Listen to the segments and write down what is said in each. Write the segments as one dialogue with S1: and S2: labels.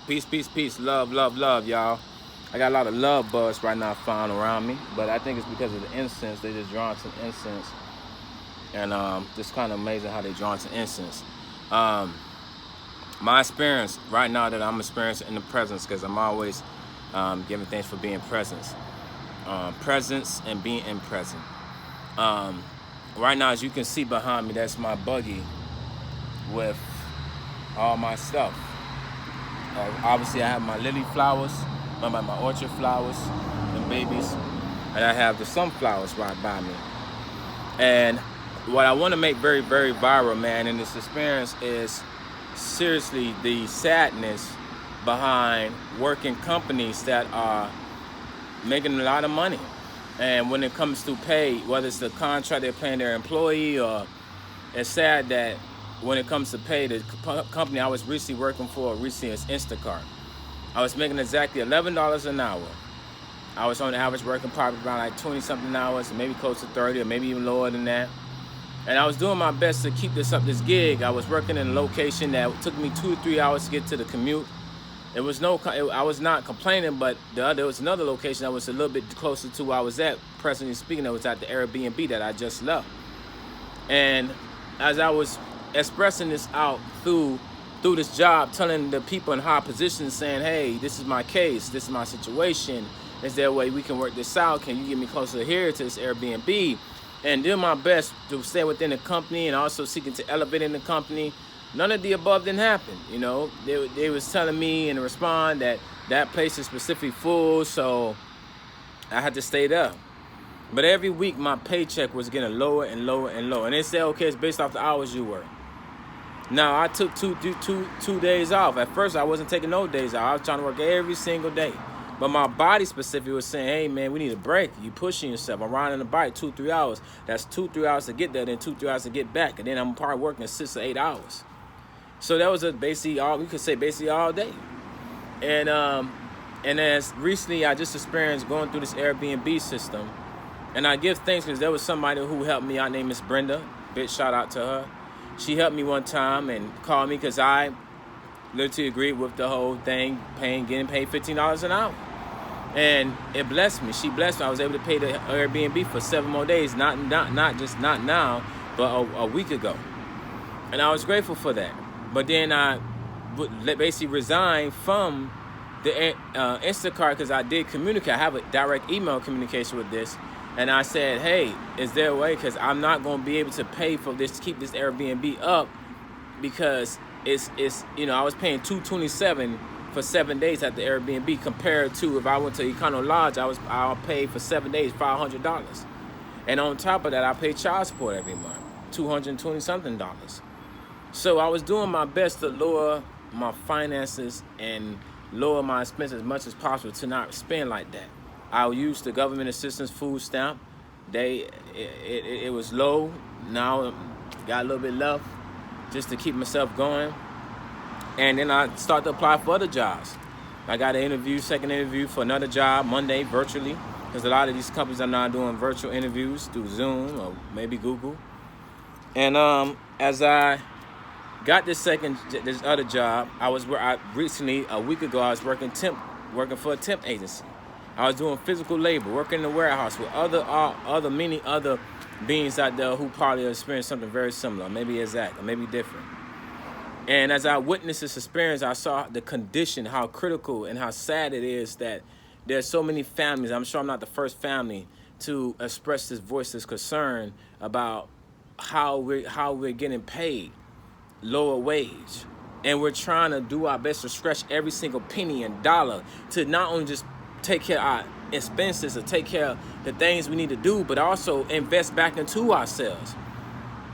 S1: Peace, peace, peace. Love, love, love, y'all. I got a lot of love buzz right now found around me, but I think it's because of the incense. They just drawn some incense, and just kind of amazing how they drawn some incense. Um, my experience right now that I'm experiencing in the presence, because I'm always giving thanks for being presence, presence and being in present. Um, right now, as you can see behind me, that's my buggy with all my stuff. Obviously, I have my lily flowers, my orchard flowers, and babies, and I have the sunflowers right by me. And what I want to make very, very viral, man, in this experience is seriously the sadness behind working companies that are making a lot of money. And when it comes to pay, whether it's the contract they're paying their employee, or it's sad that when it comes to pay, the company I was recently working for recently is Instacart. I was making exactly $11 an hour. I was on average working probably around like 20 something hours, maybe close to 30, or maybe even lower than that. And I was doing my best to keep this gig. I was working in a location that took me 2 to 3 hours to get to the commute. I was not complaining, but there was another location that was a little bit closer to where I was at, presently speaking, that was at the Airbnb that I just left. And as I was expressing this out through this job, telling the people in high positions, saying, hey, this is my case, this is my situation, is there a way we can work this out? Can you get me closer here to this Airbnb? And doing my best to stay within the company and also seeking to elevate in the company. None of the above didn't happen. You know, they was telling me in response that place is specifically full, so I had to stay there. But every week my paycheck was getting lower and lower and lower. And they said, okay, it's based off the hours you work. Now, I took two days off. At first, I wasn't taking no days off. I was trying to work every single day. But my body specifically was saying, hey, man, we need a break. You pushing yourself. I'm riding the bike 2-3 hours. That's 2-3 hours to get there, then 2-3 hours to get back. And then I'm probably working 6 or 8 hours. So that was basically all day. And as recently, I just experienced going through this Airbnb system. And I give thanks because there was somebody who helped me out named Miss Brenda. Big shout out to her. She helped me one time and called me because I literally agreed with the whole thing, getting paid $15 an hour. And it blessed me. She blessed me. I was able to pay the Airbnb for 7 more days, not now, but a week ago. And I was grateful for that. But then I basically resigned from the Instacart because I did communicate. I have a direct email communication with this. And I said, hey, is there a way? Because I'm not going to be able to pay for this, to keep this Airbnb up, because it's I was paying $227 for 7 days at the Airbnb compared to if I went to Econo Lodge, I'll pay for 7 days $500. And on top of that, I pay child support every month, $220 something. So I was doing my best to lower my finances and lower my expenses as much as possible to not spend like that. I'll use the government assistance food stamp. It was low. Now got a little bit left just to keep myself going. And then I started to apply for other jobs. I got an second interview for another job Monday virtually, because a lot of these companies are now doing virtual interviews through Zoom or maybe Google. And as I got this other job, I recently, a week ago, I was working for a temp agency. I was doing physical labor, working in the warehouse with many other beings out there who probably experienced something very similar, maybe exact, or maybe different. And as I witnessed this experience, I saw the condition, how critical and how sad it is that there's so many families. I'm sure I'm not the first family to express this voice, this concern about how we're getting paid lower wage. And we're trying to do our best to stretch every single penny and dollar to not only just take care of our expenses or take care of the things we need to do, but also invest back into ourselves.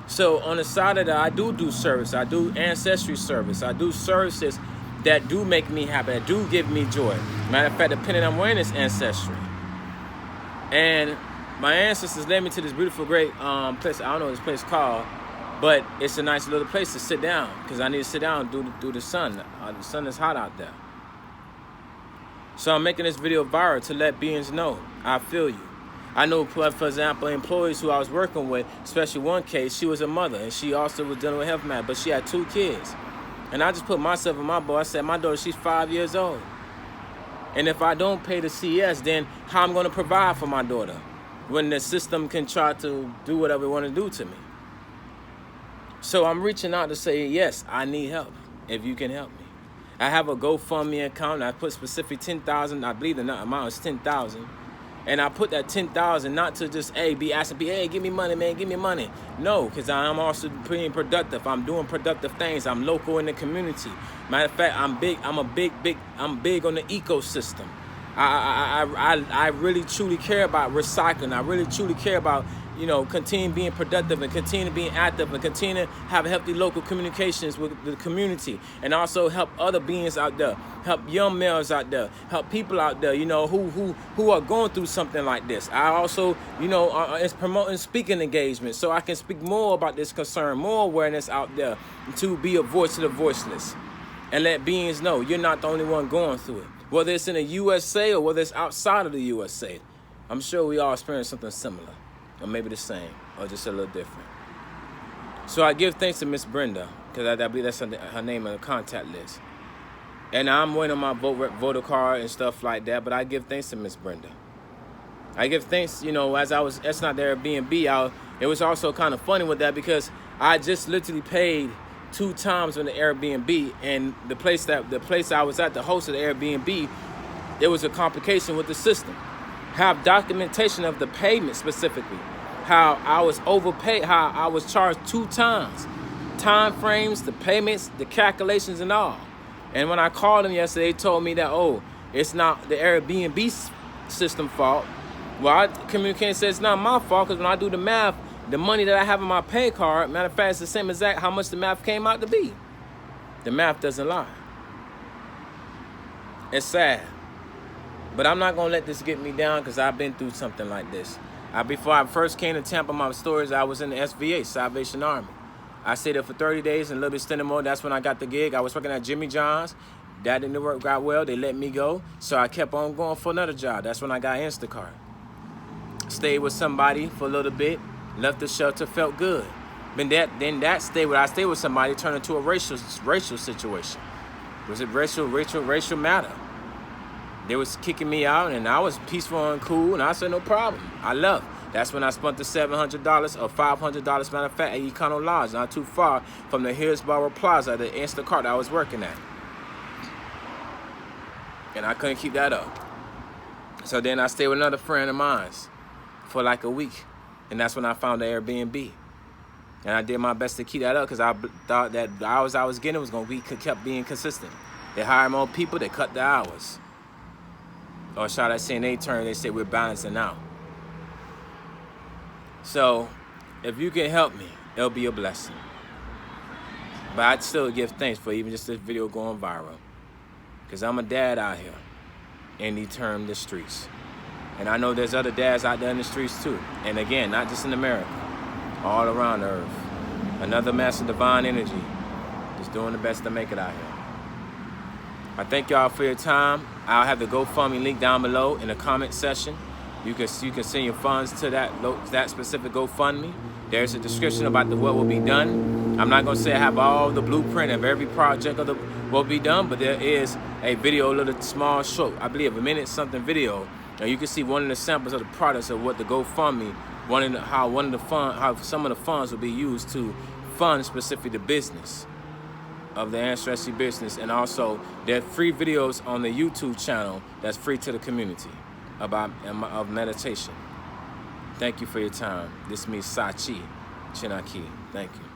S1: So on the side of that, I do service. I do ancestry service. I do services that do make me happy, that do give me joy. Matter of fact, the pendant I'm wearing is ancestry. And my ancestors led me to this beautiful, great place. I don't know what this place called, but it's a nice little place to sit down because I need to sit down through the sun. The sun is hot out there. So I'm making this video viral to let beings know I feel you. I know, for example, employees who I was working with, especially one case, she was a mother, and she also was dealing with health matters, but she had 2 kids. And I just put myself in my boat. I said, my daughter, she's 5 years old. And if I don't pay the CS, then how I'm going to provide for my daughter when the system can try to do whatever it want to do to me? So I'm reaching out to say, yes, I need help if you can help me. I have a GoFundMe account. I put specific 10,000. I believe the amount is 10,000. And I put that 10,000 not to just, hey, be asking people, hey, give me money, man, give me money. No, because I'm also being productive. I'm doing productive things. I'm local in the community. Matter of fact, I'm big on the ecosystem. I really truly care about recycling. I really truly care about, you know, continue being productive and continue being active and continue to have healthy local communications with the community, and also help other beings out there, help young males out there, help people out there, you know, who are going through something like this. I also, you know, is promoting speaking engagements so I can speak more about this concern, more awareness out there to be a voice to the voiceless and let beings know you're not the only one going through it. Whether it's in the USA or whether it's outside of the USA, I'm sure we all experience something similar, or maybe the same, or just a little different. So I give thanks to Miss Brenda, because I believe that's her name on the contact list. And I'm waiting on my voter card and stuff like that, but I give thanks to Miss Brenda. I give thanks, you know, as I was, that's not the Airbnb, it was also kind of funny with that because I just literally paid 2 times on the Airbnb, and the place I was at, the host of the Airbnb, there was a complication with the system. Have documentation of the payment specifically, how I was overpaid, how I was charged 2 times, time frames, the payments, the calculations, and all. And when I called them yesterday, they told me that, oh, it's not the Airbnb system fault. Well, I communicated and said it's not my fault, because when I do the math, the money that I have on my pay card, matter of fact, it's the same exact how much the math came out to be. The math doesn't lie. It's sad. But I'm not going to let this get me down, because I've been through something like this. Before I first came to Tampa, my stories, I was in the SVA, Salvation Army. I stayed there for 30 days and a little bit extended more. That's when I got the gig. I was working at Jimmy John's. That didn't work out well. They let me go. So I kept on going for another job. That's when I got Instacart. Stayed with somebody for a little bit. Left the shelter, felt good. Then that stay where I stayed with somebody turned into a racial situation. Was it racial matter? They was kicking me out, and I was peaceful and cool, and I said no problem. I left. That's when I spent the $700 or $500, matter of fact, at Econo Lodge, not too far from the Hillsborough Plaza, the Instacart I was working at. And I couldn't keep that up. So then I stayed with another friend of mine for like a week. And that's when I found the Airbnb. And I did my best to keep that up, because I thought that the hours I was getting was going to be kept being consistent. They hire more people, they cut the hours. Or shall I say, in their turn, they say we're balancing out. So, if you can help me, it'll be a blessing. But I'd still give thanks for even just this video going viral. Because I'm a dad out here in the streets. And I know there's other dads out there in the streets too. And again, not just in America, all around the earth. Another master divine energy, just doing the best to make it out here. I thank y'all for your time. I'll have the GoFundMe link down below in the comment section. You can send your funds to that specific GoFundMe. There's a description about what will be done. I'm not gonna say I have all the blueprint of every project of what will be done, but there is a video, a little small short, I believe a minute something video. Now you can see one of the samples of the products of what the GoFundMe, how some of the funds will be used to fund specifically the business of the Ancestry business, and also there are free videos on the YouTube channel that's free to the community of meditation. Thank you for your time. This means Sak'Chi, Chinaki. Thank you.